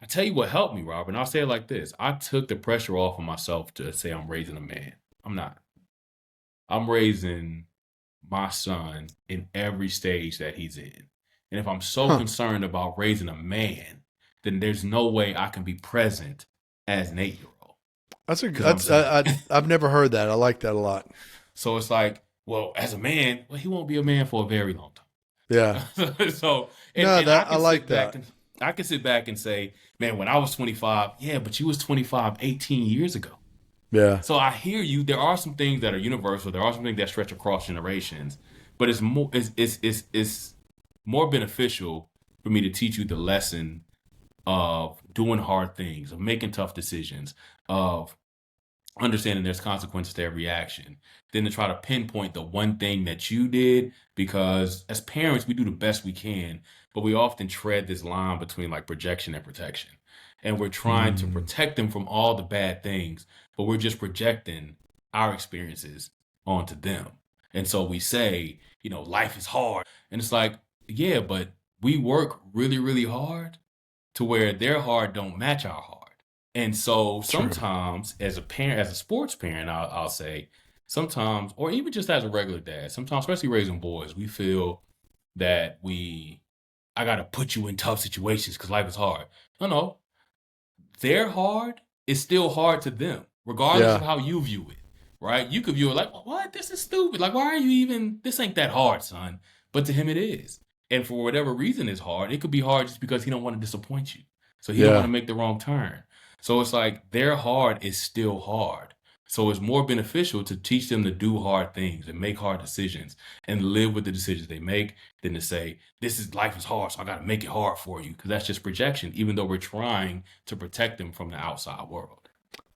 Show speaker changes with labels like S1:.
S1: tell you what helped me, Robin. I'll say it like this. I took the pressure off of myself to say I'm raising a man. I'm not. I'm raising my son in every stage that he's in. And if I'm so
S2: Huh.
S1: concerned about raising a man, then there's no way I can be present as an 8-year-old. Because I'm
S2: That's
S1: saying,
S2: I've never heard that. I like that a lot.
S1: so it's like, well, as a man, well, he won't be a man for a very long
S2: Yeah.
S1: time. So,
S2: No,
S1: and I
S2: that I
S1: can
S2: like
S1: sit back
S2: that.
S1: and I can sit back and say, man, when I was 25, yeah, but you was 25 18 years ago.
S2: Yeah.
S1: So I hear you. There are some things that are universal. There are some things that stretch across generations, but it's more beneficial for me to teach you the lesson of doing hard things, of making tough decisions, of understanding there's consequences to every action, than to try to pinpoint the one thing that you did. Because as parents, we do the best we can, but we often tread this line between like projection and protection. And we're trying to
S2: Mm,
S1: protect them from all the bad things, but we're just projecting our experiences onto them. And so we say, life is hard. And it's like, yeah, but we work really, really hard to where their hard don't match our hard. And so
S2: true.
S1: sometimes as a parent, as a sports parent, I'll say sometimes, or even just as a regular dad, sometimes, especially raising boys, we feel that I got to put you in tough situations because life is hard. No, no, their hard is still hard to them, regardless of
S2: Yeah.
S1: how you view it, right? You could view it like, what? This is stupid. Like, why are you even, this ain't that hard, son. But to him, it is. And for whatever reason it's hard, it could be hard just because he don't want to disappoint you. So he don't want
S2: Yeah.
S1: to make the wrong turn. So it's like their hard is still hard. So it's more beneficial to teach them to do hard things and make hard decisions and live with the decisions they make than to say, life is hard, so I got to make it hard for you. Because that's just projection, even though we're trying to protect them from the outside world.